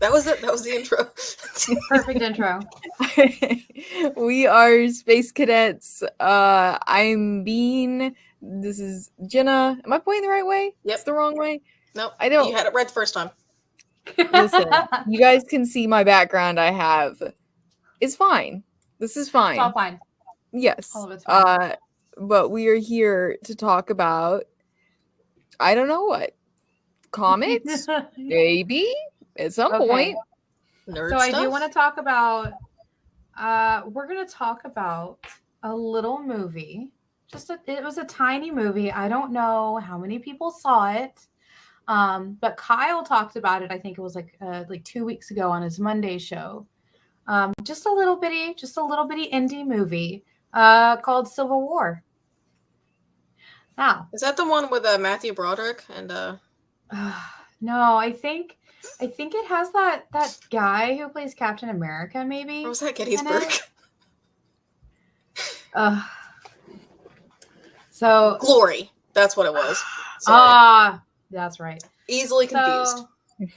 That was it. That was the intro. Perfect intro. We are Space Cadettes. I'm Bean. This is Jena. Am I pointing the right way? Yep. It's the wrong way? Nope. I don't. You had it right the first time. Listen, you guys can see my background I have. It's fine. This is fine. It's all fine. Yes. All of it's fine. But we are here to talk about, I don't know what, comics? Maybe? At some point. Nerd so stuff. I do want to talk about, we're going to talk about a little movie. It was a tiny movie. I don't know how many people saw it. But Kyle talked about it. I think it was like 2 weeks ago on his Monday show. Just a little bitty indie movie called Civil War. Now, is that the one with Matthew Broderick and? No, I think it has that guy who plays Captain America. Maybe. Or was that Gettysburg? So Glory. That's what it was. Sorry. That's right. Easily confused. So,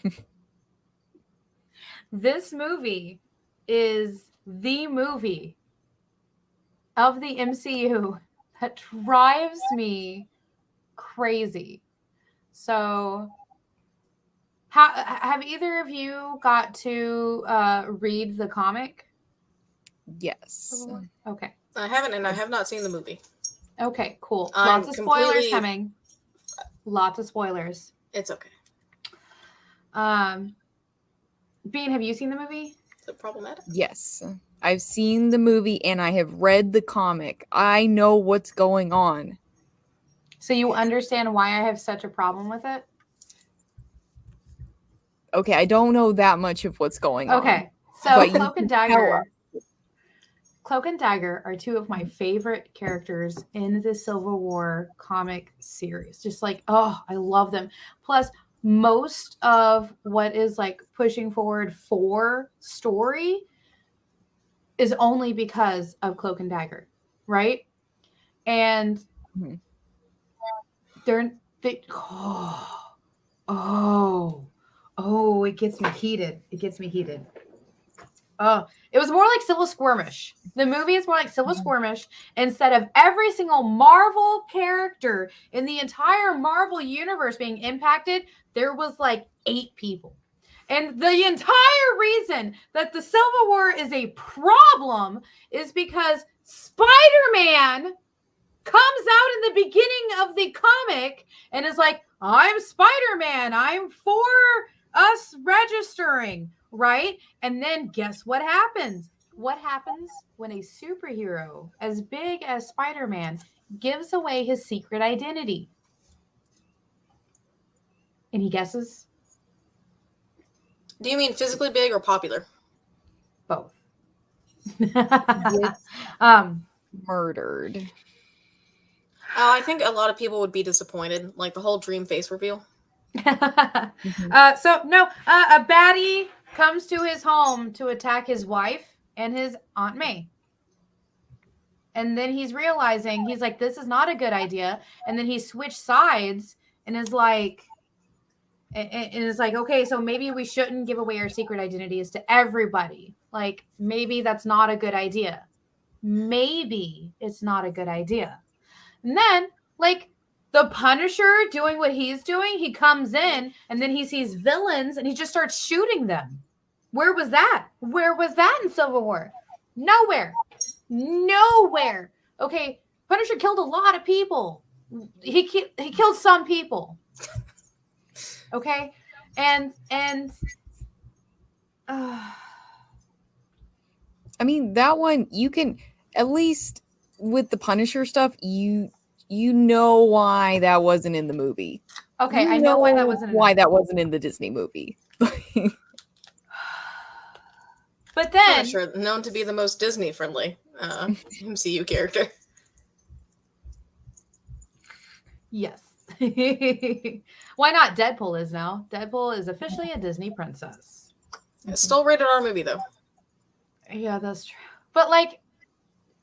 this movie is the movie of the MCU that drives me crazy. So, have either of you got to read the comic? Yes. Okay. I haven't, and I have not seen the movie. Okay, cool. Lots of spoilers coming. Lots of spoilers. It's okay. Bean, have you seen the movie? Is it problematic? Yes. I've seen the movie and I have read the comic. I know what's going on. So you understand why I have such a problem with it? Okay, I don't know that much of what's going on. Okay, so Cloak and Dagger are two of my favorite characters in the Civil War comic series. Just like, oh, I love them. Plus, most of what is like pushing forward for story is only because of Cloak and Dagger, right? And it gets me heated. Oh, it was more like Civil Skirmish. The movie is more like Civil Skirmish. Instead of every single Marvel character in the entire Marvel universe being impacted, there was like 8 people. And the entire reason that the Civil War is a problem is because Spider-Man comes out in the beginning of the comic and is like, I'm Spider-Man. I'm for us registering, right? And then guess what happens? What happens when a superhero as big as Spider-Man gives away his secret identity? Any guesses? Do you mean physically big or popular? Both. Murdered. I think a lot of people would be disappointed, like the whole dream face reveal. A baddie comes to his home to attack his wife and his Aunt May. And then he's realizing, he's like, this is not a good idea. And then he switched sides and is like, okay, so maybe we shouldn't give away our secret identities to everybody. Like, maybe that's not a good idea. Maybe it's not a good idea. And then, like, the Punisher doing what he's doing, he comes in and then he sees villains and he just starts shooting them. Where was that? Where was that in Civil War? Nowhere. Okay, Punisher killed a lot of people. He killed some people. Okay, and I mean, that one you can, at least with the Punisher stuff, you know why that wasn't in the movie. Okay, I know why that wasn't in the Disney movie. But then Punisher, known to be the most Disney friendly MCU character. Yes. Why not? Deadpool is now. Deadpool is officially a Disney princess. It's still rated R movie though. Yeah, that's true. But like,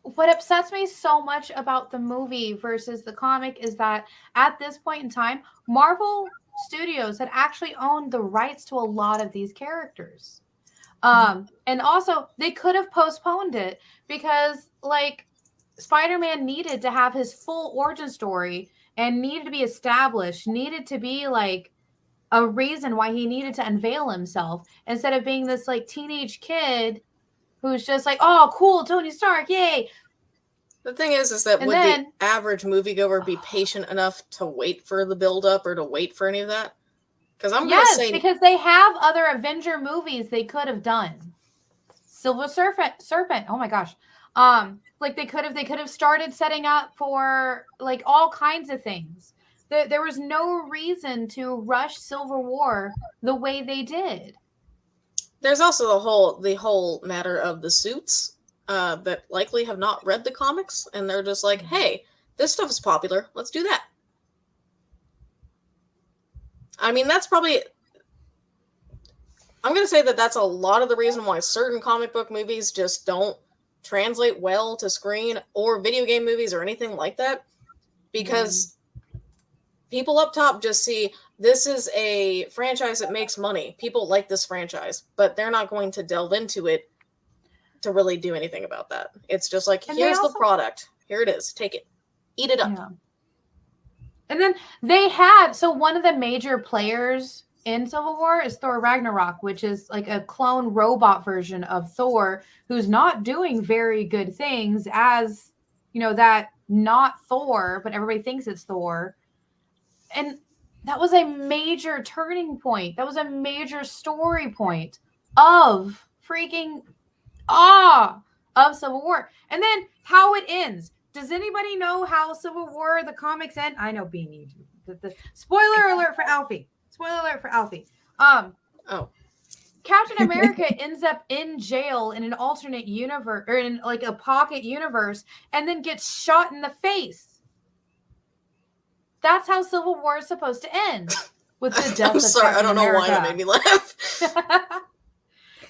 what upsets me so much about the movie versus the comic is that at this point in time, Marvel Studios had actually owned the rights to a lot of these characters. And also they could have postponed it because like Spider-Man needed to have his full origin story and needed to be established, needed to be like a reason why he needed to unveil himself instead of being this like teenage kid who's just like, oh, cool, Tony Stark, yay. The thing is that And would then, the average moviegoer be patient enough to wait for the build-up or to wait for any of that? Because I'm gonna say because they have other Avenger movies they could have done. Silver Serpent. Oh my gosh. Like they could have started setting up for like all kinds of things. There was no reason to rush Civil War the way they did. there's also the whole matter of the suits that likely have not read the comics, and they're just like, hey, this stuff is popular, let's do that. I mean, that's probably... I'm going to say that that's a lot of the reason why certain comic book movies just don't translate well to screen or video game movies or anything like that. Because people up top just see, this is a franchise that makes money. People like this franchise, but they're not going to delve into it to really do anything about that. It's just like, And here's they the also- product. Here it is. Take it. Eat it up. Yeah. And then they had, so one of the major players in Civil War is Thor Ragnarok, which is like a clone robot version of Thor who's not doing very good things as, you know, that not Thor, but everybody thinks it's Thor. And that was a major turning point. That was a major story point of freaking of Civil War. And then how it ends. Does anybody know how Civil War, the comics end? I know Beanie. The spoiler alert for Alfie. Spoiler alert for Alfie. Captain America ends up in jail in an alternate universe or in like a pocket universe and then gets shot in the face. That's how Civil War is supposed to end. With the death I'm of sorry, Captain I don't know America. why that made me laugh.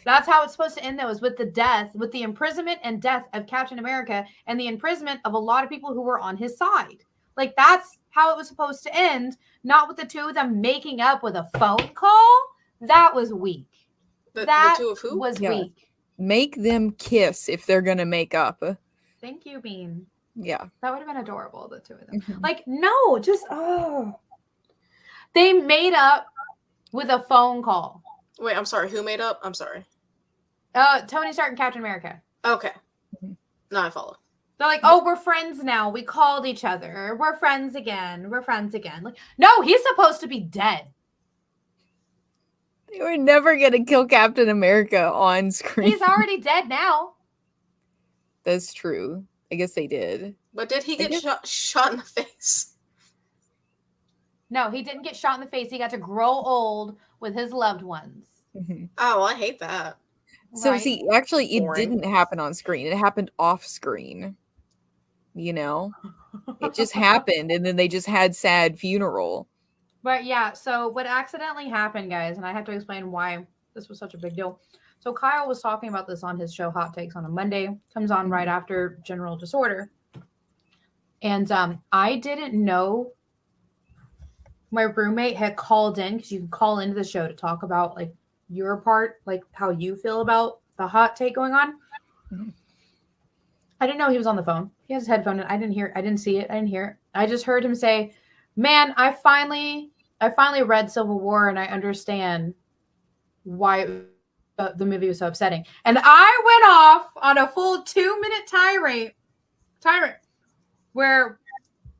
That's how it's supposed to end, though, is with the imprisonment and death of Captain America and the imprisonment of a lot of people who were on his side. Like, that's how it was supposed to end, not with the two of them making up with a phone call. That was weak. The That two of who? was Yeah. weak. Make them kiss if they're gonna make up. Thank you, Bean. Yeah. That would have been adorable, the two of them. Mhm. Like, no, just, They made up with a phone call. Wait, I'm sorry. Who made up? I'm sorry. Tony Stark and Captain America. Okay. Mhm. Now I follow. They're like, oh, we're friends now. We called each other. We're friends again. We're friends again. Like, no, he's supposed to be dead. They were never gonna kill Captain America on screen. He's already dead now. That's true. I guess they did. But did he I get guess- shot in the face? No, he didn't get shot in the face. He got to grow old with his loved ones. Mhm. Oh, I hate that. So Right? see, actually, it Boring. didn't happen on screen. It happened off screen. You know, it just happened, and then they just had sad funeral. But yeah, so what accidentally happened, guys, and I have to explain why this was such a big deal. So Kyle was talking about this on his show Hot Takes on a Monday. Comes on right after General Disorder. And I didn't know my roommate had called in, because you can call into the show to talk about like your part, like how you feel about the hot take going on. Mhm. I didn't know he was on the phone. He has his headphone in. I didn't see it. I didn't hear it. I just heard him say, man, I finally read Civil War and I understand why the movie was so upsetting. And I went off on a full 2-minute tirade where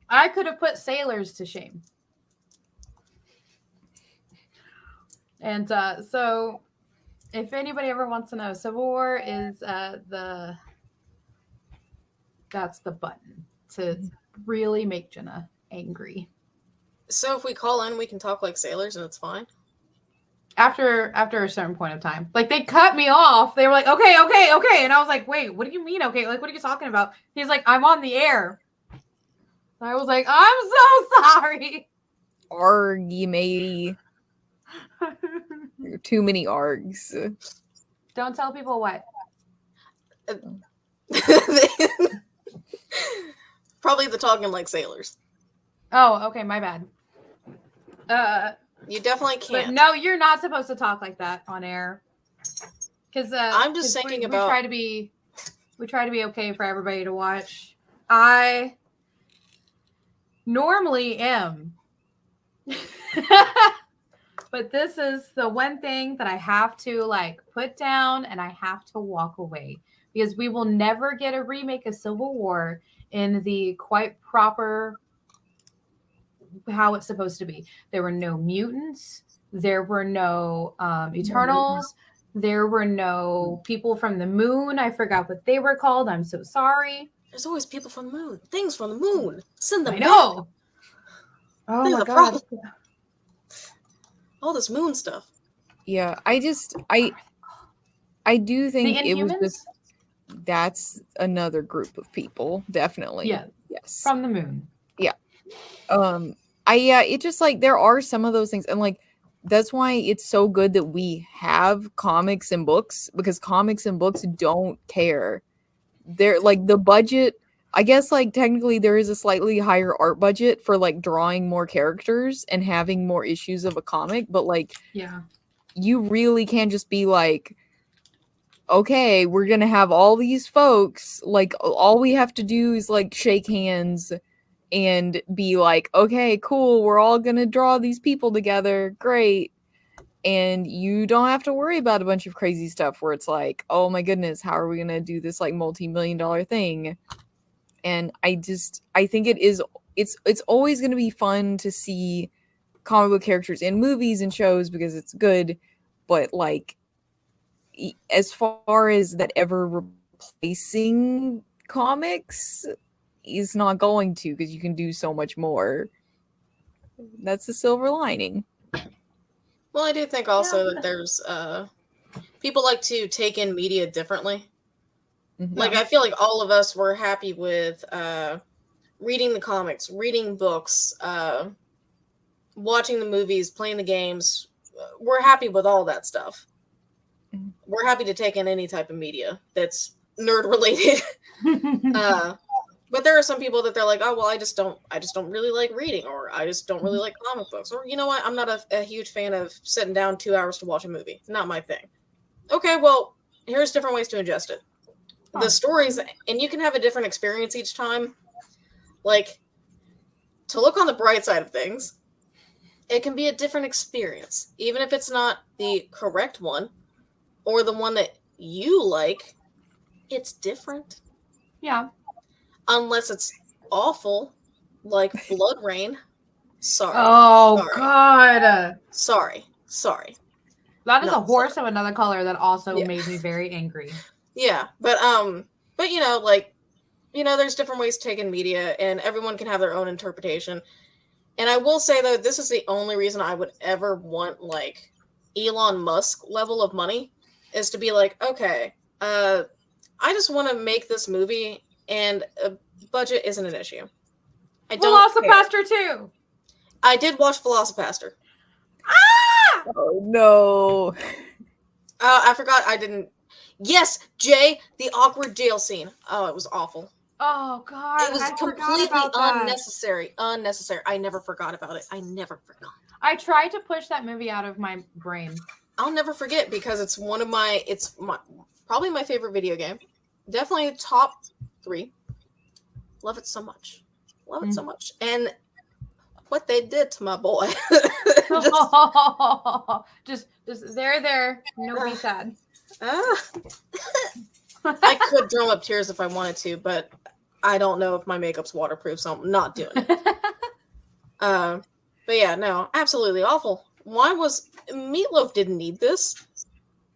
I could have put sailors to shame. And so if anybody ever wants to know, Civil War is that's the button to really make Jena angry. So if we call in, we can talk like sailors and it's fine? After a certain point of time. Like, they cut me off. They were like, okay. And I was like, wait, what do you mean, okay? Like, what are you talking about? He's like, I'm on the air. I was like, I'm so sorry. Argy matey. Too many args. Don't tell people what. Probably the talking like sailors. Oh, okay, my bad. You definitely can't. But no, you're not supposed to talk like that on air. Because I'm just thinking about. we try to be okay for everybody to watch. I normally am. But this is the one thing that I have to like put down and I have to walk away, because we will never get a remake of Civil War in the quite proper how it's supposed to be. There were no mutants. There were no Eternals. There were no people from the moon. I forgot what they were called. I'm so sorry. There's always people from the moon. Things from the moon. Send them I know. Back. Oh There's my a God. problem. All this moon stuff. Yeah, I do think The it was Inhumans? just that's another group of people, definitely. Yeah. Yes. From the moon. It just like there are some of those things, and like that's why it's so good that we have comics and books, because comics and books don't care. They're like the budget, I guess, like technically there is a slightly higher art budget for like drawing more characters and having more issues of a comic, but like Yeah. you really can just be like, okay, we're gonna have all these folks, like all we have to do is like shake hands and be like, okay, cool, we're all gonna draw these people together, great. And you don't have to worry about a bunch of crazy stuff where it's like, oh my goodness, how are we gonna do this like multi-million-dollar thing? And I think it's always gonna be fun to see comic book characters in movies and shows because it's good, but like as far as that ever replacing comics is not going to, because you can do so much more. That's the silver lining. Well, I do think also that there's people like to take in media differently. Mhm. Like I feel like all of us were happy with reading the comics, reading books, watching the movies, playing the games. We're happy with all that stuff. Mhm. We're happy to take in any type of media that's nerd related. But there are some people that they're like, oh well, I just don't really like reading, or I just don't really like comic books, or you know what, I'm not a huge fan of sitting down 2 hours to watch a movie. Not my thing. Okay, well, here's different ways to ingest it. The stories, and you can have a different experience each time. Like, to look on the bright side of things, it can be a different experience, even if it's not the correct one or the one that you like. It's different. Yeah. Unless it's awful, like Blood Rain. Sorry. Oh Sorry. God. Sorry. That is No, a horse sorry. of another color that also Yeah. made me very angry. Yeah, but you know, like, you know, there's different ways to take in media, and everyone can have their own interpretation. And I will say though, this is the only reason I would ever want like Elon Musk level of money, is to be like, okay, I just want to make this movie, and a budget isn't an issue. I don't care. Velocipaster too. I did watch Velocipaster. Oh no. I forgot I didn't. Yes, Jay, the awkward jail scene. Oh, it was awful. Oh God. It was I forgot completely about that. unnecessary. Unnecessary. I never forgot about it. I never forgot. I tried to push that movie out of my brain. I'll never forget, because it's probably my favorite video game. Definitely top 3. Love it so much. Love it so much. And what they did to my boy. just there. No, be sad. I could drum up tears if I wanted to, but I don't know if my makeup's waterproof, so I'm not doing it. But yeah, no, absolutely awful. Meatloaf didn't need this.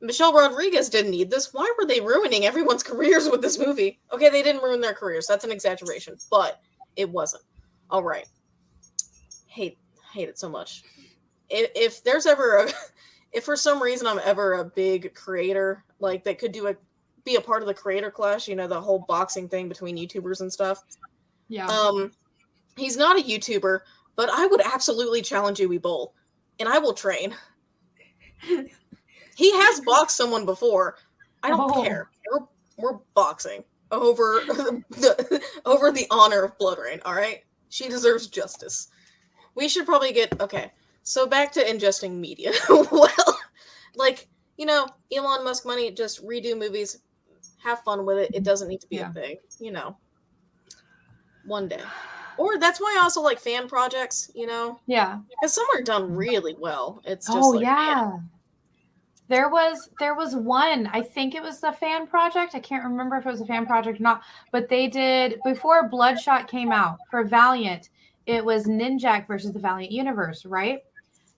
Michelle Rodriguez didn't need this. Why were they ruining everyone's careers with this movie? Okay, they didn't ruin their careers. That's an exaggeration, but it wasn't. All right. Hate it so much. If there's ever if for some reason I'm ever a big creator, like that could be a part of the creator clash, you know, the whole boxing thing between YouTubers and stuff. Yeah. He's not a YouTuber, but I would absolutely challenge Uwe Boll, and I will train. He has boxed someone before. I don't care. We're boxing over the honor of Blood Rain. All right, she deserves justice. We should probably get okay. So back to ingesting media. Well, like, Elon Musk money, just redo movies, have fun with it. It doesn't need to be a thing, one day. Or that's why I also like fan projects, Yeah. because some are done really well. It's just man. There was one, I think it was the fan project. I can't remember if it was a fan project or not, but they did, before Bloodshot came out for Valiant, it was Ninjak versus the Valiant Universe, right?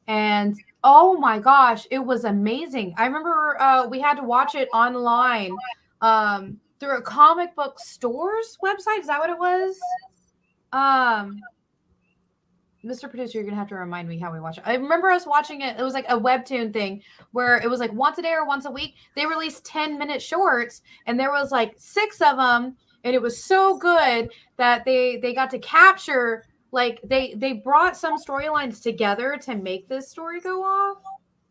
And oh my gosh, it was amazing. I remember we had to watch it online through a comic book store's website. Is that what it was? Mr. Producer, you're gonna have to remind me how we watch it. I remember us watching it. It was like a webtoon thing where it was like once a day or once a week. They released 10-minute shorts, and there was like 6 of them, and it was so good that they got to capture, like they brought some storylines together to make this story go off,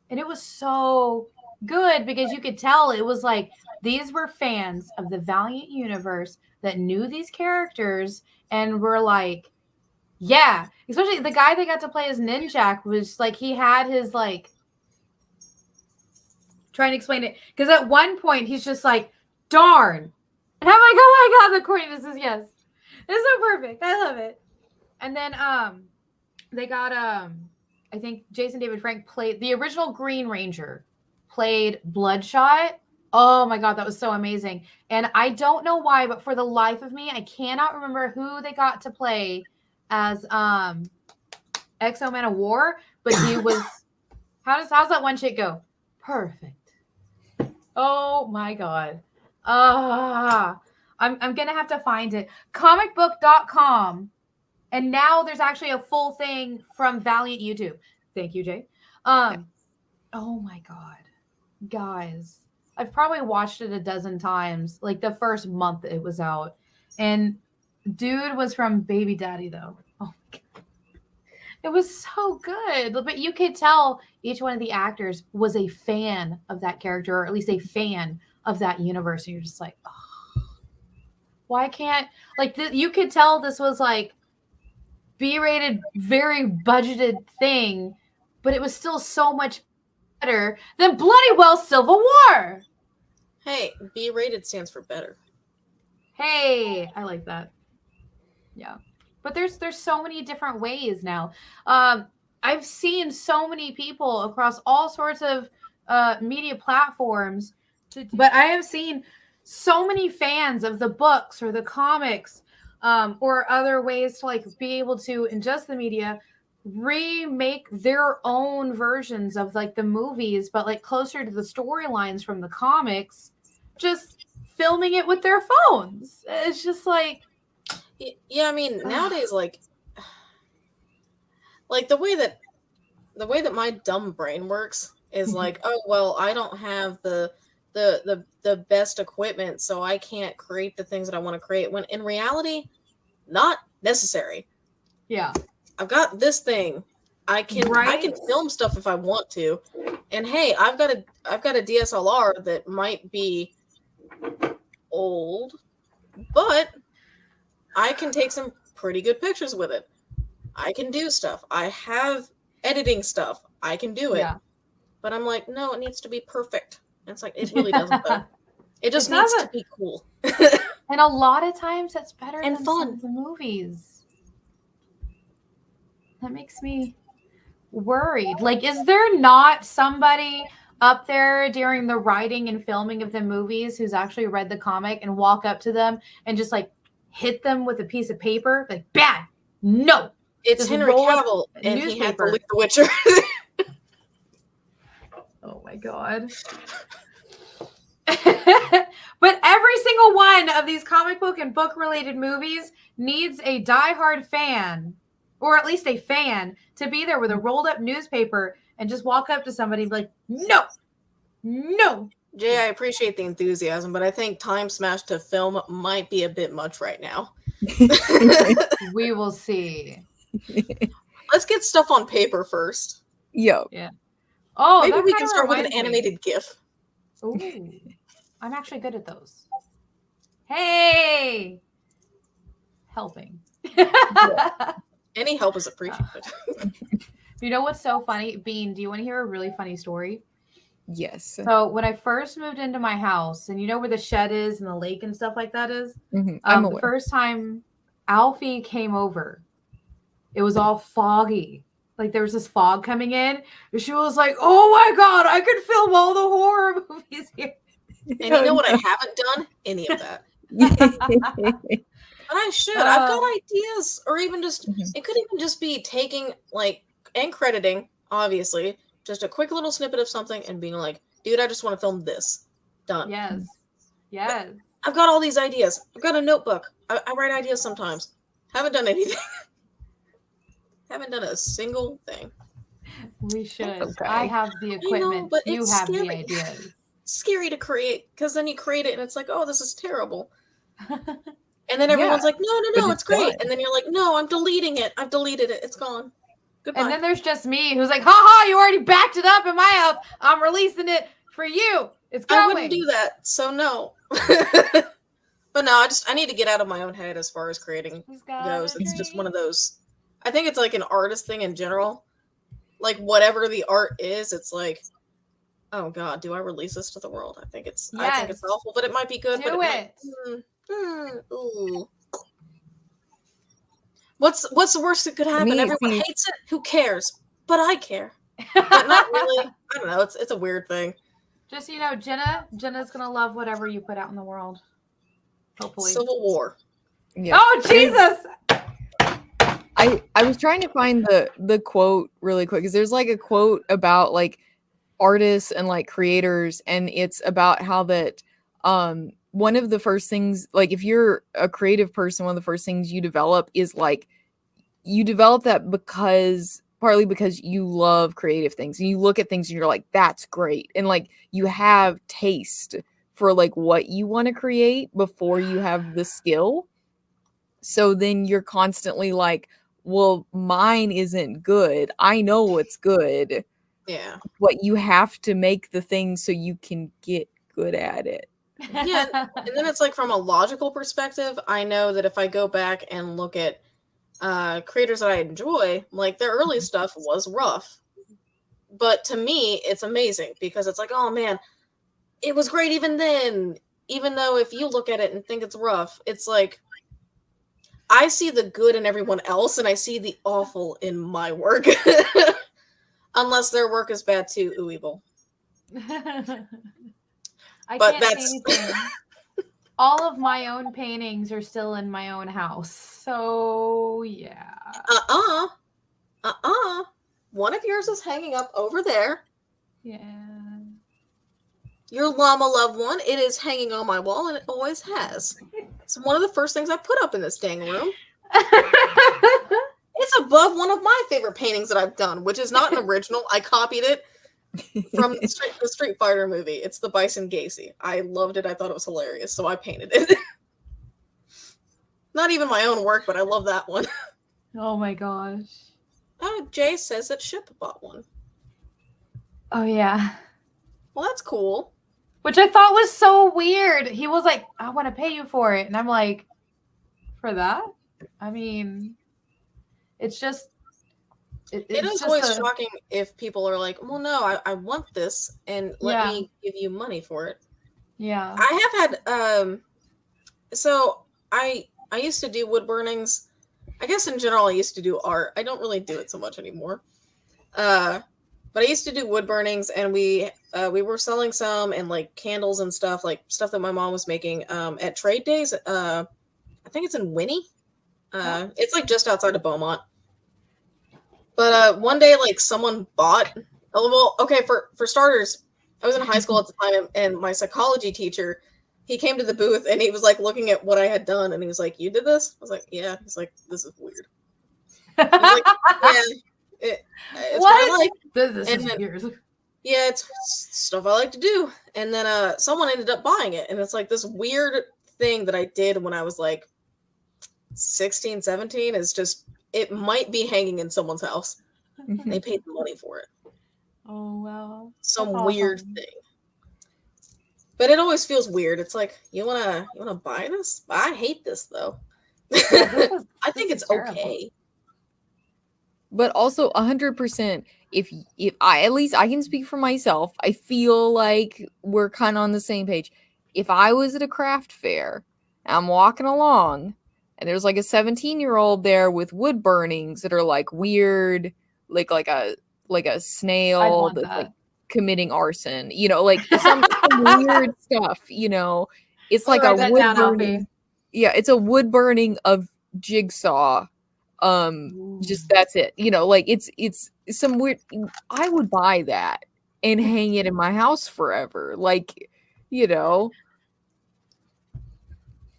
and it was so good because you could tell it was like these were fans of the Valiant universe that knew these characters and were like, yeah, especially the guy they got to play as Ninjak was like, he had his like, trying to explain it, because at one point he's just like, darn. And I'm like, oh my God, the corniness is yes. It's so perfect. I love it. And then they got I think Jason David Frank played the original Green Ranger, played Bloodshot. Oh my God, that was so amazing. And I don't know why, but for the life of me, I cannot remember who they got to play as Exo Man of War, but he was how's that one chick go? Perfect. Oh my God. I'm gonna have to find it. Comicbook.com. And now there's actually a full thing from Valiant YouTube. Thank you, Jay. Oh my God. Guys, I've probably watched it a dozen times, like the first month it was out. And dude was from Baby Daddy, though. Oh my God. It was so good. But you could tell each one of the actors was a fan of that character, or at least a fan of that universe. And you're just like, oh, why can't, like, you could tell this was like B-rated, very budgeted thing, but it was still so much better than bloody well Civil War. Hey, B-rated stands for better. Hey, I like that. Yeah, but there's so many different ways now. I've seen so many people across all sorts of media platforms, but I have seen so many fans of the books or the comics or other ways to like be able to ingest the media, remake their own versions of like the movies, but like closer to the storylines from the comics, just filming it with their phones. It's just like, yeah, I mean, nowadays, like the way that my dumb brain works is like, oh well, I don't have the best equipment, so I can't create the things that I want to create. When in reality, not necessary. Yeah, I've got this thing. I can film stuff if I want to, and hey, I've got a DSLR that might be old, but I can take some pretty good pictures with it. I can do stuff. I have editing stuff. I can do it. Yeah. But I'm like, no, it needs to be perfect. And it's like, it really doesn't though. It just needs to be cool. And a lot of times that's better and than fun. Some of the movies. That makes me worried. Like, is there not somebody up there during the writing and filming of the movies who's actually read the comic and walk up to them and just like hit them with a piece of paper? Like, bad. No. It's just Henry Cavill and he had to leave The Witcher. Oh my God. But every single one of these comic book and book related movies needs a diehard fan, or at least a fan, to be there with a rolled up newspaper and just walk up to somebody and be like, no. Jay, I appreciate the enthusiasm, but I think time smash to film might be a bit much right now. We will see. Let's get stuff on paper first. Yo. Yeah. Oh, maybe we can start with an animated GIF. Ooh, I'm actually good at those. Hey, helping. Yeah. Any help is appreciated. You know what's so funny? Bean, do you want to hear a really funny story? Yes. So when I first moved into my house, and you know where the shed is and the lake and stuff like that is? I'm The aware. first time Alfie came over, it was all foggy. Like there was this fog coming in. And she was like, oh my God, I could film all the horror movies here. And you know what I haven't done? Any of that. But I should. I've got ideas. Or even just, it could even just be taking, like, and crediting, obviously, just a quick little snippet of something and being like, dude, I just want to film this. Done. Yes. Yes. But I've got all these ideas. I've got a notebook. I write ideas sometimes. Haven't done anything. Haven't done a single thing. We should. Okay. I have the equipment. I know, but you it's have scary. the ideas. It's scary to create, because then you create it and it's like, oh, this is terrible. And then everyone's like, no, but it's great. done. And then you're like, no, I'm deleting it. I've deleted it. It's gone. Goodbye. And then there's just me who's like, ha, you already backed it up in my house. I'm releasing it for you. It's going. I wouldn't do that, so no. But no, I need to get out of my own head as far as creating goes. It's just one of those. I think it's like an artist thing in general. Like whatever the art is, it's like, oh God, do I release this to the world? I think it's awful, but it might be good. Do it. Ooh. What's the worst that could happen? Everyone hates it. Who cares? But I care. But not really. I don't know. It's a weird thing. Just Jenna's gonna love whatever you put out in the world. Hopefully. Civil War. Yeah. Oh Jesus! I was trying to find the quote really quick, because there's like a quote about like artists and like creators, and it's about how that one of the first things, like if you're a creative person, one of the first things you develop is like you develop that partly because you love creative things and you look at things and you're like, that's great, and like you have taste for like what you want to create before you have the skill. So then you're constantly like, well, mine isn't good. I know what's good. Yeah. But you have to make the thing so you can get good at it. Yeah. And then it's like from a logical perspective, I know that if I go back and look at creators that I enjoy, like their early stuff was rough. But to me, it's amazing because it's like, oh man, it was great even then. Even though if you look at it and think it's rough, it's like, I see the good in everyone else and I see the awful in my work. Unless their work is bad too. Ooh, evil. I But can't say anything. All of my own paintings are still in my own house. So, yeah. One of yours is hanging up over there. Yeah. Your llama loved one. It is hanging on my wall and it always has. It's one of the first things I put up in this dang room. It's above one of my favorite paintings that I've done, which is not an original. I copied it from the Street Fighter movie. It's the Bison Gacy. I loved it. I thought it was hilarious, so I painted it. Not even my own work, but I love that one. Oh my gosh. Oh, Jay says that Ship bought one. Oh yeah. Well, that's cool. Which I thought was so weird. He was like, I want to pay you for it. And I'm like, for that? I mean, it's just... It is always shocking if people are like, well, no, I want this, and let me give you money for it. Yeah. I have had... So, I used to do wood burnings. I guess in general, I used to do art. I don't really do it so much anymore. But I used to do wood burnings, and we were selling some and like candles and stuff, like stuff that my mom was making at trade days. I think it's in Winnie. It's like just outside of Beaumont. But one day, like someone bought. Oh, well, okay. For starters, I was in high school at the time, and my psychology teacher, he came to the booth and he was like looking at what I had done, and he was like, "You did this?" I was like, "Yeah." He's like, "This is weird." He's like, "Yeah." It's what I like. This is weird. Yeah, it's stuff I like to do. And then someone ended up buying it. And it's like this weird thing that I did when I was like 16, 17 is just, it might be hanging in someone's house. They paid the money for it. Oh, wow. Some weird thing. But it always feels weird. It's like, you wanna buy this? I hate this though. I think it's terrible. Okay. But also 100%, if I, at least I can speak for myself, I feel like we're kind of on the same page. If I was at a craft fair, and I'm walking along, and there's like a 17-year-old there with wood burnings that are like weird, like a I'd snail want that's that. like committing arson, like some weird stuff, It's I'll like a write that wood down, burning. Alfie. Yeah, it's a wood burning of Jigsaw. Just that's it. Like it's some weird. I would buy that and hang it in my house forever. Like, Yeah.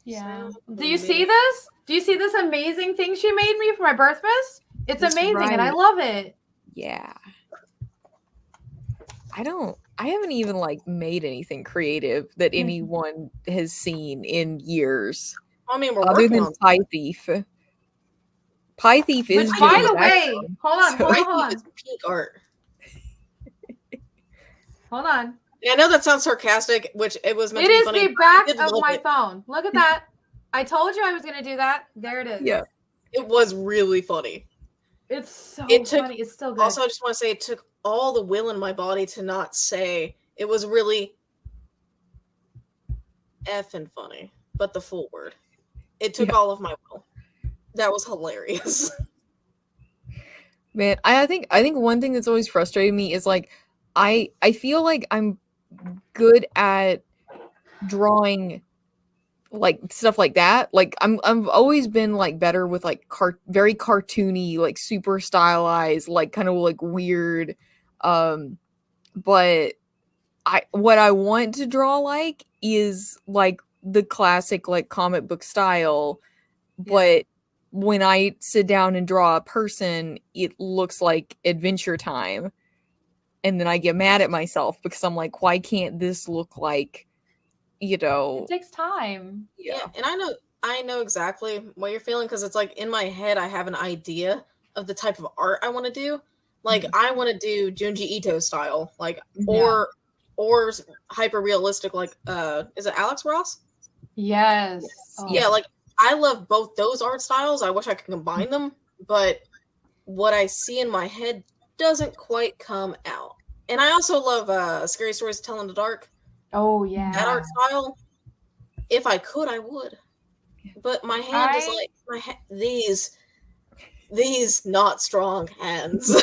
Sound Do you see this? Do you see this amazing thing she made me for my birthmas? It's That's amazing and I right. love it. yeah. I haven't even like made anything creative that anyone has seen in years. I mean, we're Other working than on Pie Thief. Pie Thief Which, is by doing the that way, one, hold on, so- hold I on, think it's peak art. hold on. Yeah, I know that sounds sarcastic, which it was meant It to be is funny. the back did of love my it. phone. Look at that. I told you I was going to do that. There it is. Yeah. It was really funny. It's so It took- funny. It's still good. Also, I just want to say it took all the will in my body to not say it was really effing funny, but the full word. It took Yeah. all of my will. That was hilarious. Man, I think one thing that's always frustrated me is like I feel like I'm good at drawing like stuff like that. Like I've always been like better with like very cartoony, like super stylized, like kind of like weird. But what I want to draw like is like the classic like comic book style, but when I sit down and draw a person, it looks like Adventure Time. And then I get mad at myself because I'm like, why can't this look like, It takes time. Yeah, and I know exactly what you're feeling because it's like in my head I have an idea of the type of art I want to do. Like I want to do Junji Ito style, like or hyper realistic, like is it Alex Ross? Yes. Oh. Yeah, like I love both those art styles. I wish I could combine them, but what I see in my head doesn't quite come out. And I also love Scary Stories to Tell in the Dark. Oh yeah. That art style. If I could, I would. But my hand is like these not strong hands.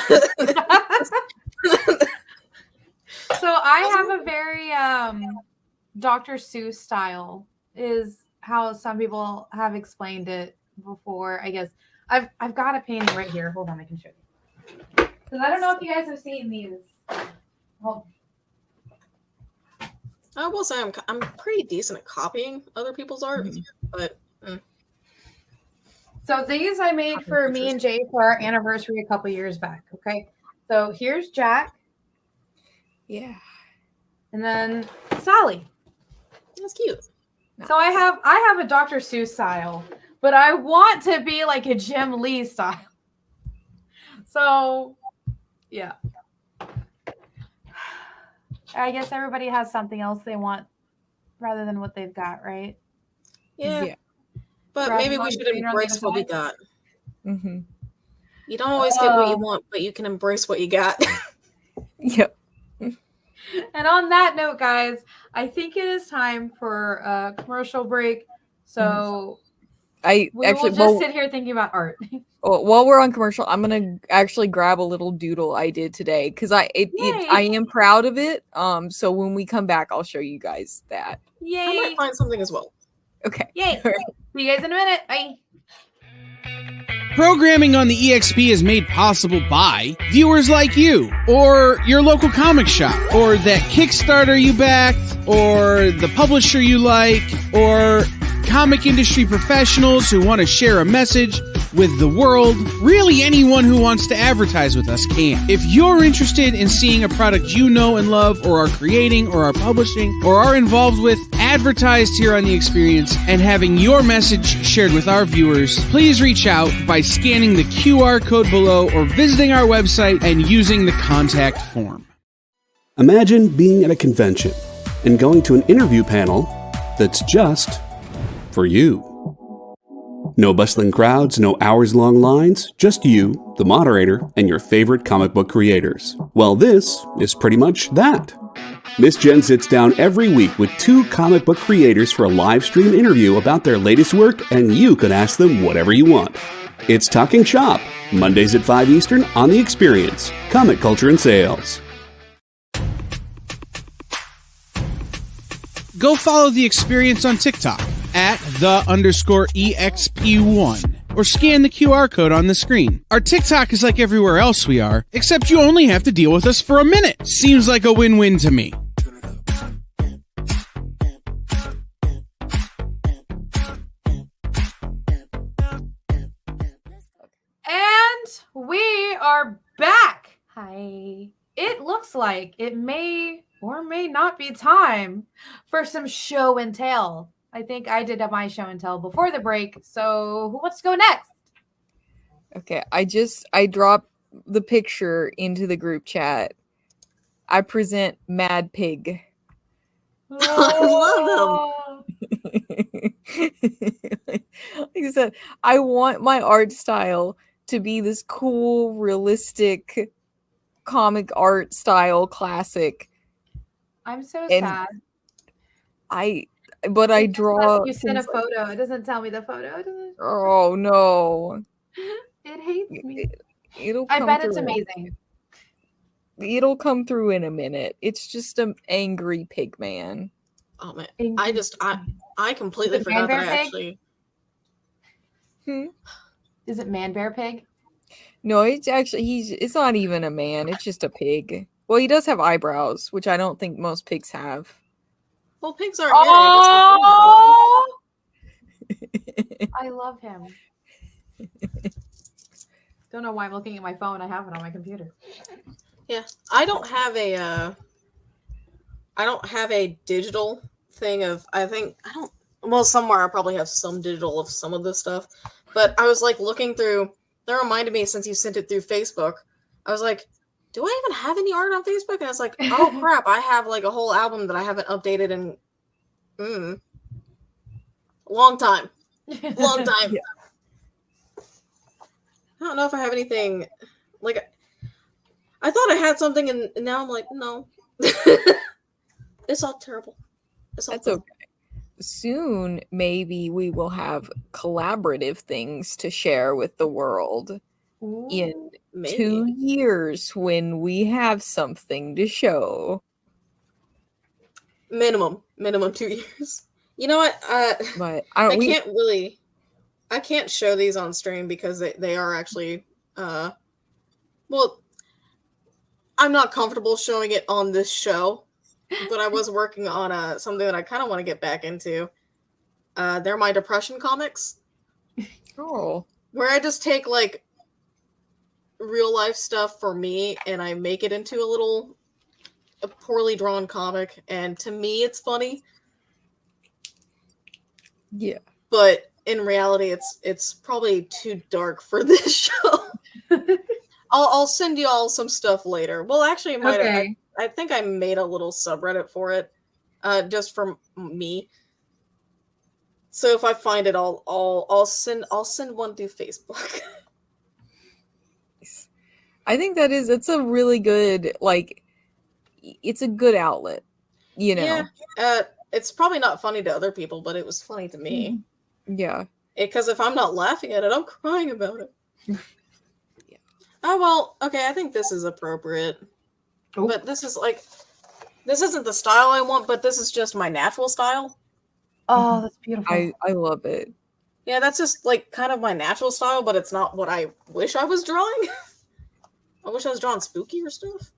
So I have a very Dr. Seuss style is how some people have explained it before. I guess I've got a painting right here. Hold on, I can show you. Because I don't know if you guys have seen these. Hold. I will say I'm pretty decent at copying other people's art, but So these I made for me and Jay for our anniversary a couple years back. Okay, so here's Jack. Yeah. And then Sally. that's cute. So I have a Dr. Seuss style, but I want to be like a Jim Lee style. So, yeah. I guess everybody has something else they want rather than what they've got, right? Yeah. But Grass maybe we is should greener on the embrace other what we side. got. Mm-hmm. You don't always get what you want, but you can embrace what you got. Yep. And on that note, guys, I think it is time for a commercial break. So I we actually will just sit here thinking about art. while we're on commercial, I'm gonna actually grab a little doodle I did today because I am proud of it. So when we come back, I'll show you guys that. Yay! I might find something as well. Okay. Yay! See you guys in a minute. Bye. Programming on the EXP is made possible by viewers like you, or your local comic shop, or that Kickstarter you backed, or the publisher you like, or comic industry professionals who want to share a message with the world. Really, anyone who wants to advertise with us can. If you're interested in seeing a product you know and love, or are creating, or are publishing, or are involved with, advertised here on The Experience, and having your message shared with our viewers, please reach out by scanning the QR code below or visiting our website and using the contact form. Imagine being at a convention and going to an interview panel that's just for you. No bustling crowds, no hours-long lines, just you, the moderator, and your favorite comic book creators. Well, this is pretty much that. Miss Jen sits down every week with 2 comic book creators for a live stream interview about their latest work, and you can ask them whatever you want. It's Talking Shop, Mondays at 5 Eastern on The Experience, Comic Culture and Sales. Go follow The Experience on TikTok at @the_EXP1 or scan the QR code on the screen. Our TikTok is like everywhere else we are, except you only have to deal with us for a minute. Seems like a win-win to me. And we are back. Hi. It looks like it may or may not be time for some show and tell. I think I did my show and tell before the break. So who wants to go next? Okay, I dropped the picture into the group chat. I present Mad Pig. I Like I said, I want my art style to be this cool, realistic comic art style classic. I'm so And sad. I It just draw. says you sent a things like- photo. It doesn't tell me the photo. Oh no! It hates me. It'll. I come bet it's through. amazing. It'll come through in a minute. It's just an angry pig man. Oh man, I completely Is it forgot that Man I Bear Pig? actually. Is it Man Bear Pig? No, it's actually it's not even a man. It's just a pig. Well, he does have eyebrows, which I don't think most pigs have. Well, pigs aren't here. I I love him. Don't know why I'm looking at my phone. I have it on my computer. Yeah, I don't have a digital thing of. Well, somewhere I probably have some digital of some of this stuff, but I was like looking through. That reminded me, since you sent it through Facebook, I was like, do I even have any art on Facebook? And I was like, oh crap, I have like a whole album that I haven't updated in long time. Long time. Yeah. I don't know if I have anything. Like, I thought I had something, and now I'm like, no. It's all terrible. It's all That's terrible. okay. Soon, maybe we will have collaborative things to share with the world in Maybe. 2 years when we have something to show. Minimum 2 years. You know what? But I can't show these on stream because they are actually well, I'm not comfortable showing it on this show, but I was working on something that I kind of want to get back into. They're my depression comics, Oh, where I just take like real life stuff for me and I make it into a poorly drawn comic, and to me it's funny. yeah. But in reality, it's probably too dark for this show. I'll send you all some stuff later. Well, actually, I think I made a little subreddit for it, just for me. So if I find it, I'll send one through Facebook. I think it's a really good, like, it's a good outlet, you know? Yeah. It's probably not funny to other people, but it was funny to me. Yeah. Because if I'm not laughing at it, I'm crying about it. Yeah. Oh, well, okay, I think this is appropriate. Oh. But this isn't the style I want, but this is just my natural style. Oh, that's beautiful. I love it. Yeah, that's just like kind of my natural style, but it's not what I wish I was drawing. I wish I was drawing spookier stuff.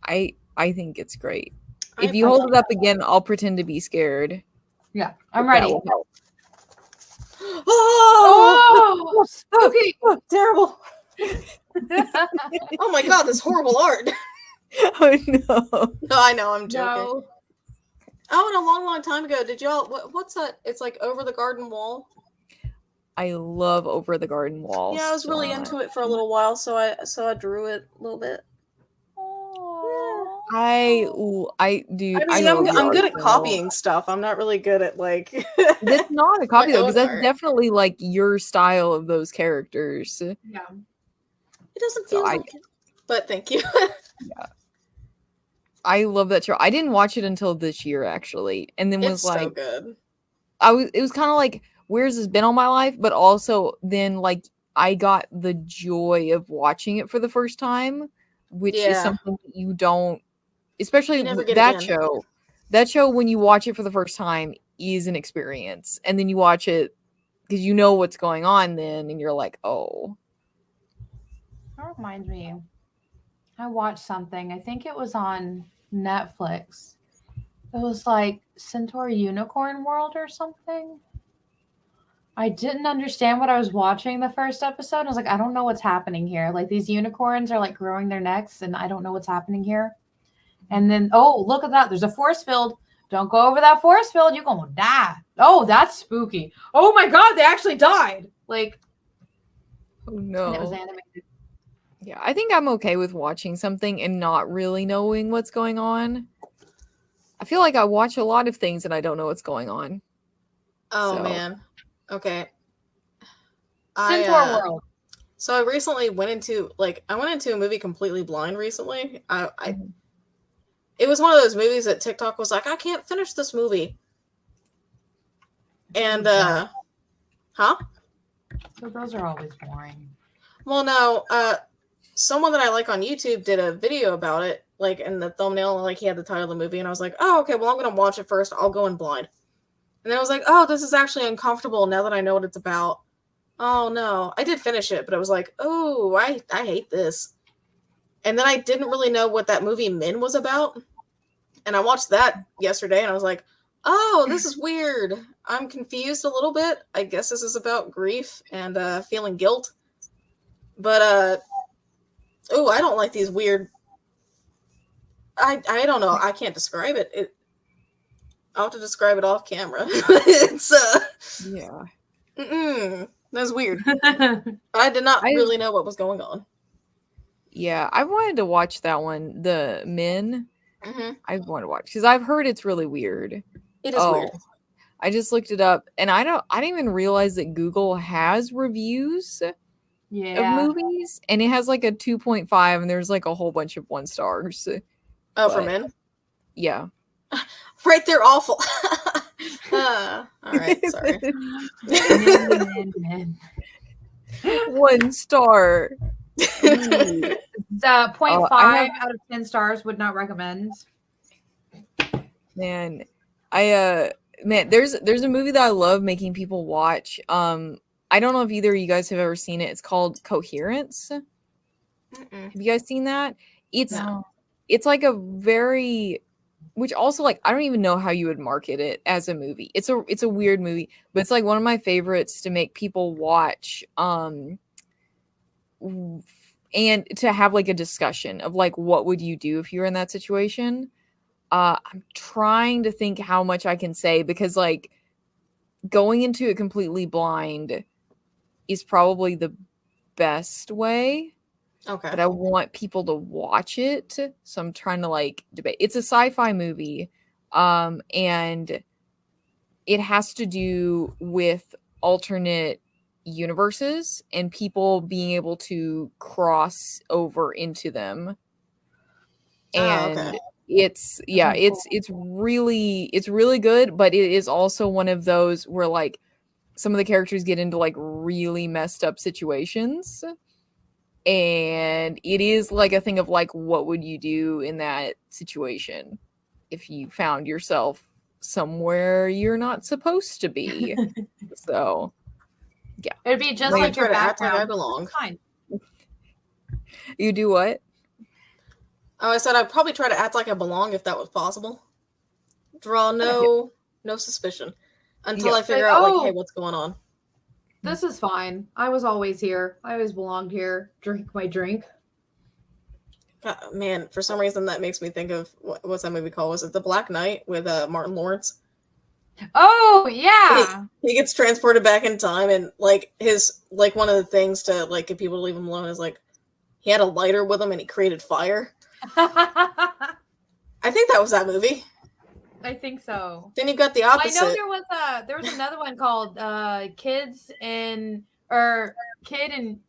I think it's great. If you hold it up again, I'll pretend to be scared. Yeah, I'm ready. That will help. Oh, spooky. Terrible. Oh my god, this horrible art. Oh no. No, I know, I'm joking. No. Oh, and a long, long time ago, did y'all, what's that? It's like Over the Garden Wall. I love Over the Garden Wall. Yeah, I was really into it for a little while, so I drew it a little bit. Oh. Dude, I mean, love the I'm good art at style. copying stuff. I'm not really good at like. That's not a copy my though, own because that's art. definitely like your style of those characters. Yeah. It doesn't So feel like it. But thank you. I love that show. I didn't watch it until this year actually, and then It's was so like, good. it was kind of like, where's this been all my life? But also then like I got the joy of watching it for the first time, which is Yeah. something that you don't, especially You never get that again. show. That show, when you watch it for the first time, is an experience, and then you watch it because you know what's going on then, and you're like, oh. That reminds me. I watched something. I think it was on Netflix. It was like Centaur Unicorn World or something. I didn't understand what I was watching the first episode. I was like, I don't know what's happening here. Like these unicorns are like growing their necks, and I don't know what's happening here. And then, oh, look at that. There's a force field. Don't go over that force field. You're going to die. Oh, that's spooky. Oh my God, they actually died. Like, Oh and it was no. animated. Yeah, I think I'm okay with watching something and not really knowing what's going on. I feel like I watch a lot of things and I don't know what's going on. Oh So. man. Okay. Centaur World. So I recently went into a movie completely blind recently. It was one of those movies that TikTok was like, I can't finish this movie. And huh? So those are always boring. Well, no, someone that I like on YouTube did a video about it, like in the thumbnail, like he had the title of the movie, and I was like, oh, okay, well, I'm gonna watch it first. I'll go in blind. And then I was like, oh, this is actually uncomfortable now that I know what it's about. Oh no, I did finish it, but it was like, oh, I hate this. And then I didn't really know what that movie Min was about. And I watched that yesterday, and I was like, oh, this is weird. I'm confused a little bit. I guess this is about grief and feeling guilt. But I don't like these weird. I don't know. I can't describe it. I'll have to describe it off camera. It's Yeah. That's weird. I did not really know what was going on. Yeah, I wanted to watch that one, the Men. Mm-hmm. I want to watch because I've heard it's really weird. It is weird. I just looked it up, and I didn't even realize that Google has reviews of movies, and it has like a 2.5, and there's like a whole bunch of 1 stars. Oh, for Men? Yeah. Right, they're awful. All right, sorry. Men. 1 star. The 0.5 out of 10 stars would not recommend. Man, there's a movie that I love making people watch. I don't know if either of you guys have ever seen it. It's called Coherence. Have you guys seen that? It's like a very, which also like I don't even know how you would market it as a movie. It's a weird movie, but it's like one of my favorites to make people watch. And to have like a discussion of like what would you do if you were in that situation. I'm trying to think how much I can say because like going into it completely blind is probably the best way. Okay. But I want people to watch it. So I'm trying to like debate. It's a sci-fi movie. And it has to do with alternate universes and people being able to cross over into them. And it's really good, but it is also one of those where like some of the characters get into like really messed up situations. And it is like a thing of like, what would you do in that situation if you found yourself somewhere you're not supposed to be? So yeah, it'd be just like your background. I belong. Fine. You do what? Oh, I said I'd probably try to act like I belong if that was possible. Draw no suspicion until I figure out like, hey, what's going on? This is fine. I was always here. I always belonged here. Drink my drink. Man, for some reason that makes me think of what's that movie called? Was it The Black Knight with Martin Lawrence? Oh yeah. He gets transported back in time, and like his like one of the things to like get people to leave him alone is like he had a lighter with him and he created fire. I think that was that movie. I think so. Then you got the opposite. I know there was another one called Kid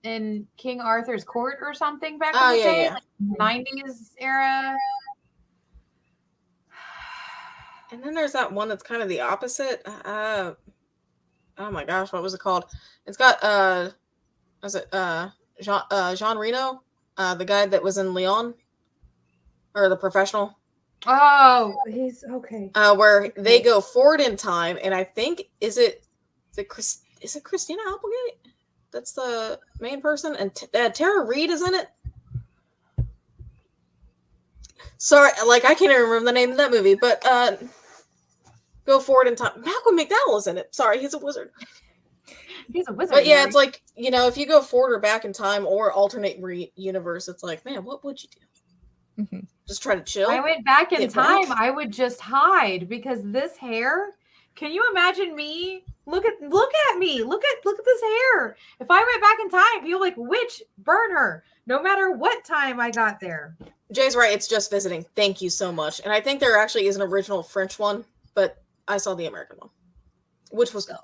in King Arthur's Court or something back in the day, like 90s era. And then there's that one that's kind of the opposite. Oh my gosh, what was it called? It's got Jean Reno, the guy that was in Leon, or The Professional. Oh, he's okay. Where they go forward in time, and I think is it Christina Applegate? That's the main person, and Tara Reid is in it. Sorry, like I can't even remember the name of that movie, but go forward in time. Malcolm McDowell is in it. Sorry, he's a wizard. He's a wizard. But yeah, it's like, you know, if you go forward or back in time or alternate universe, it's like, man, what would you do? Mm-hmm. Just try to chill? I went back in time. I would just hide because this hair. Can you imagine me? Look at me. Look at this hair. If I went back in time, people like, witch, burn her. No matter what time I got there. Jay's right. It's just visiting. Thank you so much. And I think there actually is an original French one, but I saw the American one, which was good.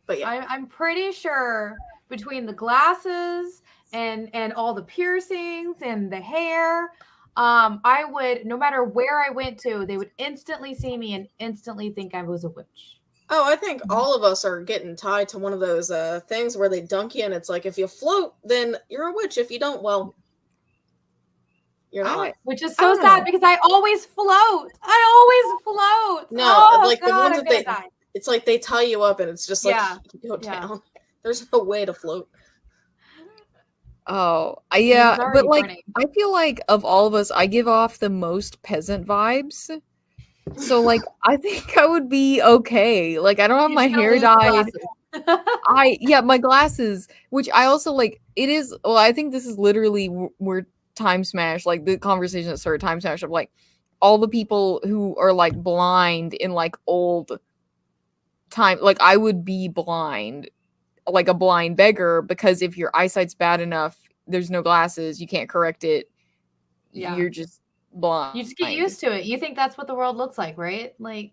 But yeah, I'm pretty sure between the glasses and all the piercings and the hair, I would, no matter where I went to, they would instantly see me and instantly think I was a witch. Oh, I think all of us are getting tied to one of those things where they dunk you, and it's like, if you float, then you're a witch. If you don't, well, you're not. Which is so sad because I always float. No, like the ones that it's like they tie you up, and it's just like you go down. There's no way to float. Oh, yeah, but like burning. I feel like of all of us, I give off the most peasant vibes. So like I think I would be okay. Like I don't have my hair dyed. My glasses, which I also like. It is. Well, I think this is literally where Time Smash, like the conversation that started Time Smash of like all the people who are like blind in like old time. Like I would be blind, like a blind beggar, because if your eyesight's bad enough, there's no glasses, you can't correct it. Yeah. You're just blind. You just get used to it. You think that's what the world looks like, right? Like,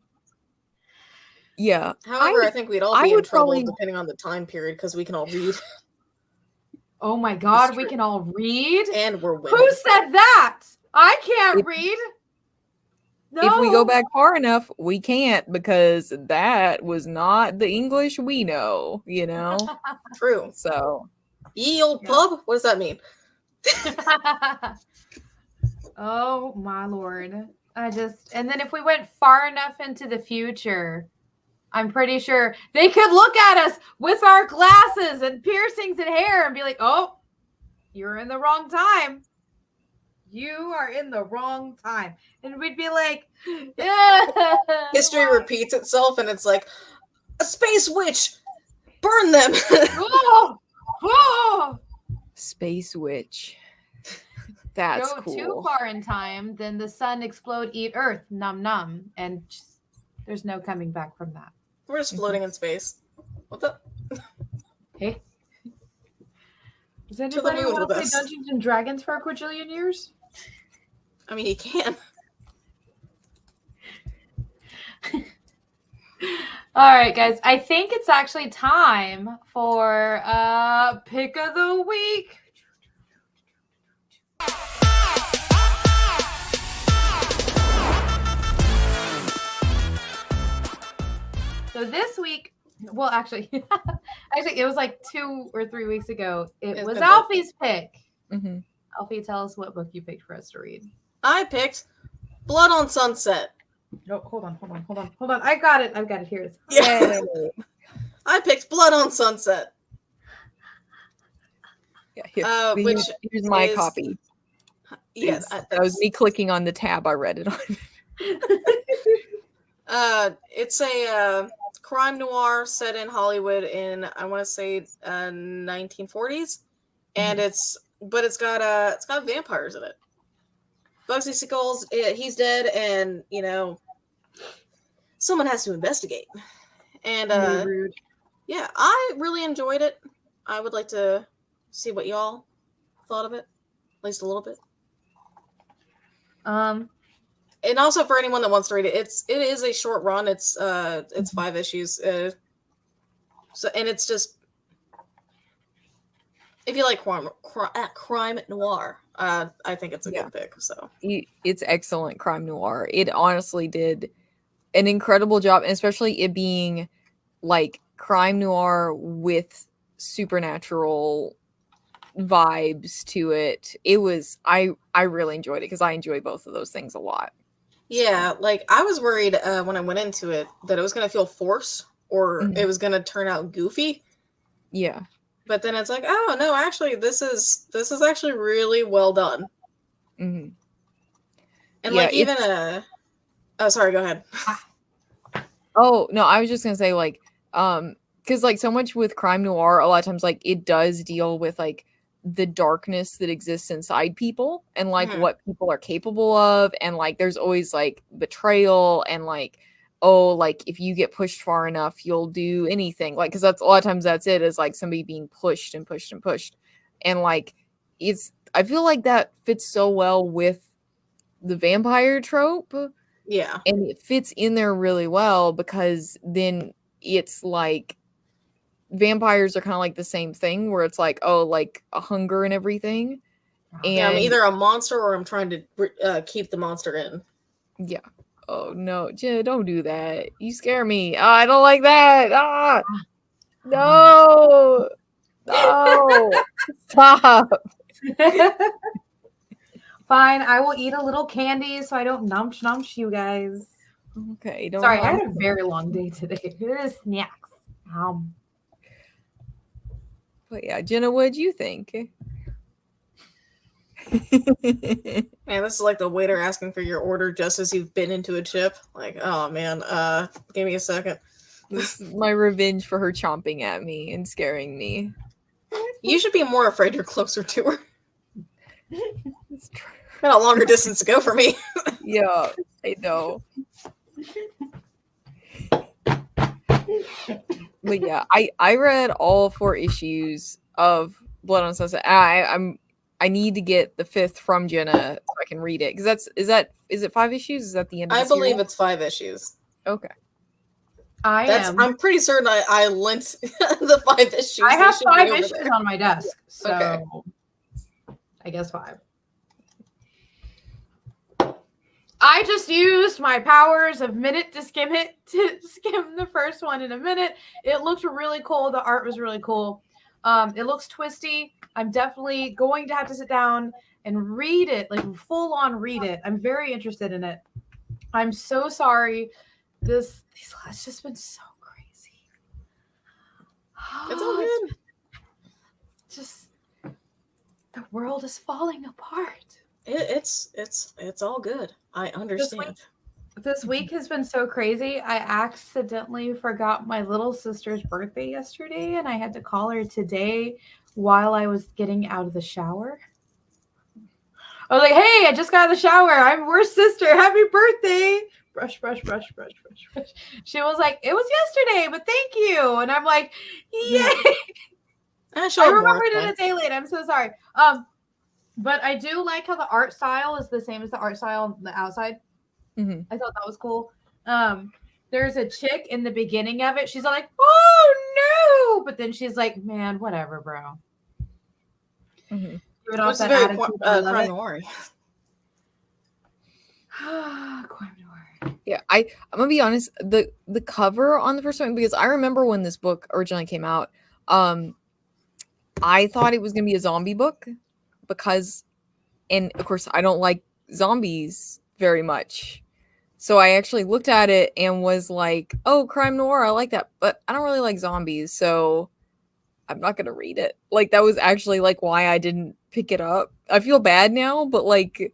yeah. However, I think we'd all be in trouble depending on the time period because we can all read. Oh my God, we can all read? And we're women. Who said that? I can't read. No. If we go back far enough, we can't, because that was not the English we know, you know? True. So. Ye old pub? What does that mean? Oh my Lord. And then if we went far enough into the future, I'm pretty sure they could look at us with our glasses and piercings and hair and be like, oh, you're in the wrong time. You are in the wrong time. And we'd be like, yeah. History repeats itself, and it's like, a space witch! Burn them! Space witch. That's Go cool. too far in time, then the sun explode, eat Earth, num num, and just, there's no coming back from that. We're just floating in space. What's up? Hey. Does anybody want to play Dungeons and Dragons for a quadrillion years? I mean, he can. All right, guys. I think it's actually time for Pick of the Week. So this week, well, actually, it was like 2 or 3 weeks ago. It was Alfie's pick. Mm-hmm. Alfie, tell us what book you picked for us to read. I picked Blood on Sunset. No, hold on. I got it. I've got it here. Yeah. I picked Blood on Sunset. Yeah, here's my copy. Yes, that was me clicking on the tab I read it on. It's a crime noir set in Hollywood in, I want to say, 1940s, and it's got vampires in it. Bugsy Sickles, he's dead, and you know, someone has to investigate. And yeah, I really enjoyed it. I would like to see what y'all thought of it, at least a little bit. And also for anyone that wants to read it, it is a short run. It's 5 issues. So and it's just if you like crime noir, I think it's a good pick. So it's excellent crime noir. It honestly did an incredible job, and especially it being like crime noir with supernatural vibes to it. It was I really enjoyed it because I enjoy both of those things a lot. Yeah, like I was worried when I went into it that it was going to feel forced or it was going to turn out goofy. Yeah. But then it's like, oh no, actually this is actually really well done. Mm-hmm. And like even oh sorry, go ahead. Oh, no, I was just going to say like cuz like so much with crime noir a lot of times like it does deal with like the darkness that exists inside people and like what people are capable of, and like there's always like betrayal and like like if you get pushed far enough you'll do anything, like because that's a lot of times that's it, is like somebody being pushed and pushed and pushed, and like I feel like that fits so well with the vampire trope. Yeah, and it fits in there really well because then it's like vampires are kind of like the same thing where it's like like a hunger and everything. And yeah, I'm either a monster or I'm trying to keep the monster in. Yeah. Oh no, Jenna, don't do that. You scare me. I don't like that. No. No. Stop. Fine, I will eat a little candy so I don't numsh you guys. Okay. Don't Sorry, I had a very long day today. Snacks. But yeah, Jenna, what'd you think? Man, this is like the waiter asking for your order just as you've been into a chip. Like, oh man, give me a second. This is my revenge for her chomping at me and scaring me. You should be more afraid you're closer to her. Got a longer distance to go for me. Yeah, I know. But yeah, I read all 4 issues of Blood on Sunset. I need to get the 5th from Jena so I can read it, because is it 5 issues? Is that the end of the I believe series? it's 5 issues. Okay. I'm pretty certain I lent the 5 issues. I have 5 issues on my desk, so okay. I guess 5. I just used my powers of minute to skim the first one in a minute. It looked really cool. The art was really cool. It looks twisty. I'm definitely going to have to sit down and read it, like full on read it. I'm very interested in it. I'm so sorry. These last just been so crazy. It's all good. Just the world is falling apart. It's all good. I understand. This week has been so crazy. I accidentally forgot my little sister's birthday yesterday, and I had to call her today while I was getting out of the shower. I was like, "Hey, I just got out of the shower. We're sister. Happy birthday!" Brush, brush, brush, brush, brush, brush. She was like, "It was yesterday, but thank you." And I'm like, "Yay!" I remembered it a day late. I'm so sorry. But I do like how the art style is the same as the art style on the outside. Mm-hmm. I thought that was cool. There's a chick in the beginning of it. She's all like, "Oh no!" But then she's like, "Man, whatever, bro." Mm-hmm. Give it off that attitude. Crime noir. Crime noir. Yeah, I'm gonna be honest. The cover on the first one, because I remember when this book originally came out, I thought it was gonna be a zombie book because, and of course, I don't like zombies very much. So I actually looked at it and was like, "Oh, crime noir, I like that," but I don't really like zombies, so I'm not gonna read it. Like that was actually like why I didn't pick it up. I feel bad now, but like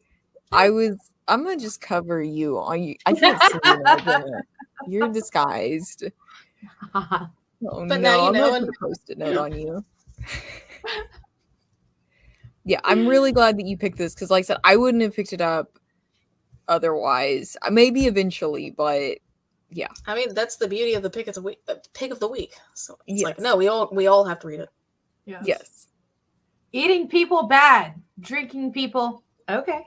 I'm gonna just cover you on you. I can't see you now, you're disguised. Oh But no, now you I'm know, gonna put a post-it note on you. Yeah, I'm really glad that you picked this because, like I said, I wouldn't have picked it up otherwise. Maybe eventually, but yeah. I mean, that's the beauty of the pick of the week. So it's Yes. like, no, we all have to read it. Yes. Eating people bad, drinking people okay.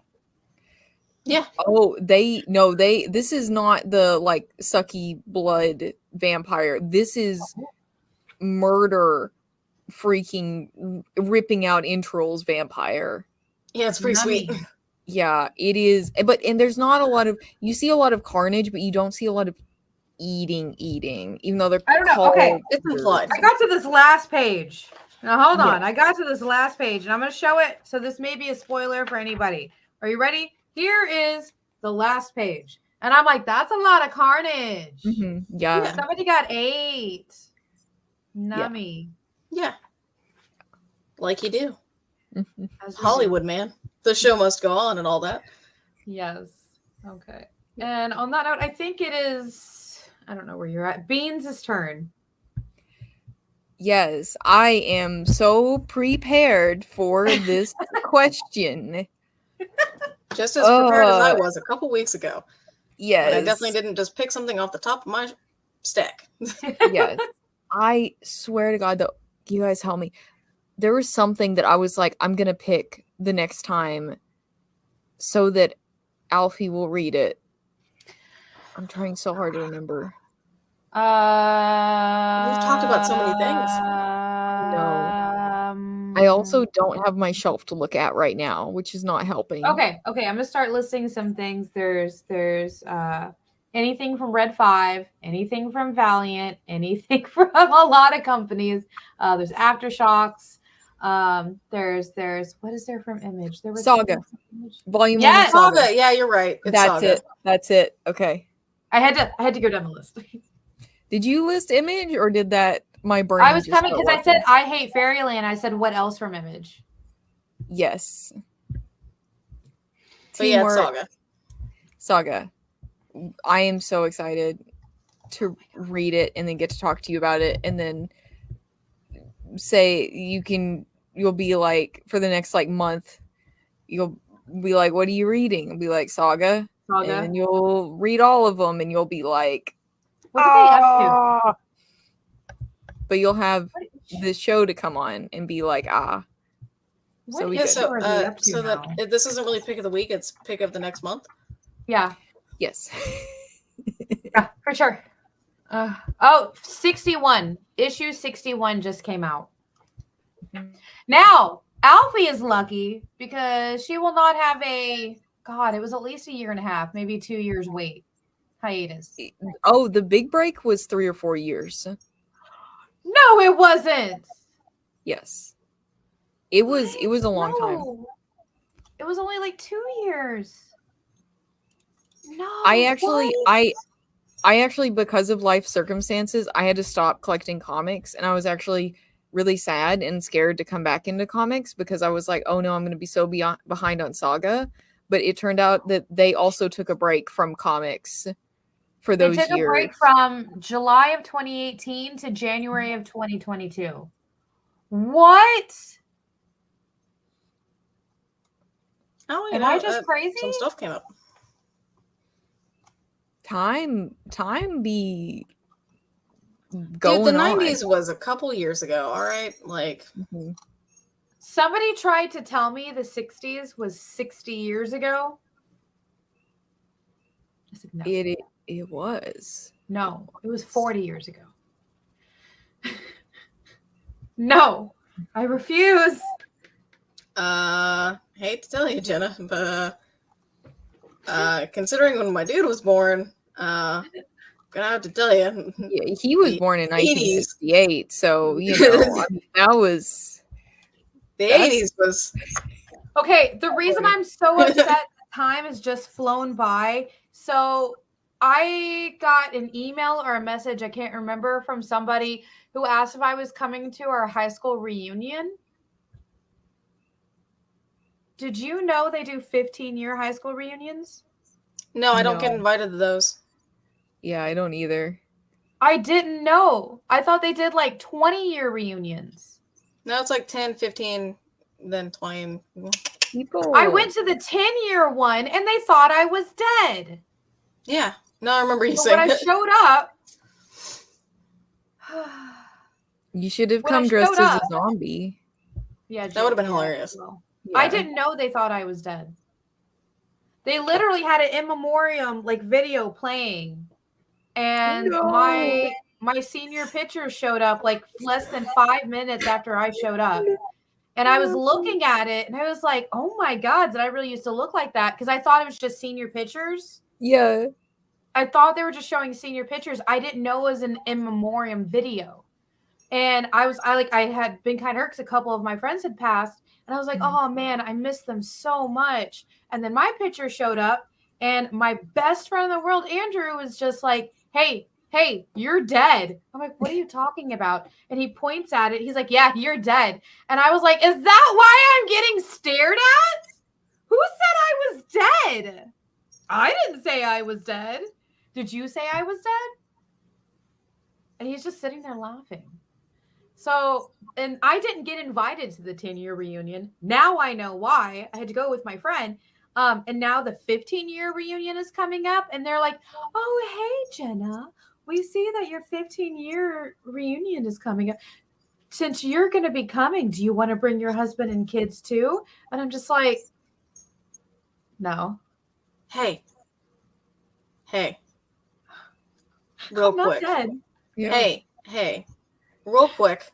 Yeah. Oh, this is not the like sucky blood vampire. This is murder freaking ripping out entrails vampire. Yeah, it's pretty sweet. Yummy. Yeah, it is. And there's not a lot of, you see a lot of carnage, but you don't see a lot of eating, even though they're I don't know. Okay. called It's implied. I got to this last page. Now hold on. Yeah. I got to this last page and I'm going to show it. So this may be a spoiler for anybody. Are you ready? Here is the last page. And I'm like, that's a lot of carnage. Yeah. Somebody got 8. Nummy. Yeah. Like you do. As we do. Hollywood, man. The show must go on and all that. Yes. Okay. And on that note, I think it is, I don't know where you're at. Beans' turn. Yes, I am so prepared for this question. Just as prepared as I was a couple weeks ago. Yes. But I definitely didn't just pick something off the top of my stack. Yes. I swear to God, though, you guys help me. There was something that I was like, I'm going to pick the next time so that Alfie will read it. I'm trying so hard to remember. We've talked about so many things. I also don't have my shelf to look at right now, which is not helping. Okay. I'm gonna start listing some things. There's anything from Red 5, anything from Valiant, anything from a lot of companies. There's Aftershocks. There's what is there from Image? There was Saga. Volume 1 Yes! Saga. Yeah, you're right. It's Saga. That's it. Okay. I had to go down the list. Did you list Image or did that my brain? I was just coming start because I said working? I hate Fairyland. I said what else from Image? Yes. But yeah, it's Teamwork. Saga. I am so excited to read it and then get to talk to you about it and then say you'll be like for the next like month you'll be like, what are you reading? I'll be like Saga. And then you'll read all of them and you'll be like, What are they up but you'll have the show to come on and be like, to? So What we Yeah, good. so are they up to so now? that this isn't really pick of the week, it's pick of the next month. Yeah. Yes. Yeah, for sure. 61. Issue 61 just came out. Now, Alfie is lucky because she will not have it was at least a year and a half, maybe 2 years wait. Hiatus. Oh, the big break was 3 or 4 years. No, it wasn't. Yes. It was a long time. It was only like 2 years. No. I actually, because of life circumstances, I had to stop collecting comics, and I was actually really sad and scared to come back into comics because I was like, oh no, I'm going to be so behind on Saga. But it turned out that they also took a break from comics for those years. They took a break from July of 2018 to January of 2022. What? Oh, Am I just crazy? Some stuff came up. Time be going Dude, the on. 90s was a couple years ago, all right? Like, Mhm. Somebody tried to tell me the 60s was 60 years ago. I said, no. It was. No, it was 40 years ago. No, I refuse. hate to tell you, Jenna, but considering when my dude was born, gonna have to tell you. Yeah, he was The born in 80s. 1968, so you know, I mean, that was The That's- 80s was. Okay, the reason I'm so upset time has just flown by. So I got an email or a message, I can't remember, from somebody who asked if I was coming to our high school reunion. Did you know they do 15-year high school reunions? No, I don't get No. invited to those. Yeah, I don't either. I didn't know. I thought they did like 20-year reunions. No, it's like 10, 15, then 20. People I went to the 10-year one and they thought I was dead. Yeah. No, I remember you But saying when I that. showed up, You should have when I come dressed showed as a up- zombie. yeah, That would've been yeah, hilarious. well. Yeah. I didn't know they thought I was dead. They literally had an in memoriam like video playing, and No. my senior picture showed up like less than 5 minutes after I showed up. And I was looking at it and I was like, oh my God, did I really used to look like that? Because I thought it was just senior pictures. Yeah. I thought they were just showing senior pictures. I didn't know it was an in memoriam video. And I had been kind of hurt because a couple of my friends had passed. And I was like, oh man, I miss them so much. And then my picture showed up and my best friend in the world, Andrew, was just like, hey, you're dead. I'm like, what are you talking about? And he points at it. He's like, yeah, you're dead. And I was like, is that why I'm getting stared at? Who said I was dead? I didn't say I was dead. Did you say I was dead? And he's just sitting there laughing. So, and I didn't get invited to the 10-year reunion. Now I know why. I had to go with my friend. And now the 15-year reunion is coming up. And they're like, oh, hey, Jena, we see that your 15-year reunion is coming up. Since you're going to be coming, do you want to bring your husband and kids too? And I'm just like, no. Hey. Real I'm not quick. dead. Yeah. Hey. Real quick.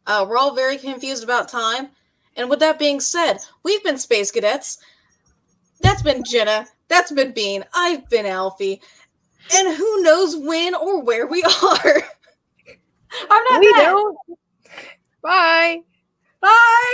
We're all very confused about time. And with that being said, we've been Space Cadettes. That's been Jena. That's been Bean. I've been Alfie. And who knows when or where we are. I'm not We dead. don't. Bye. Bye.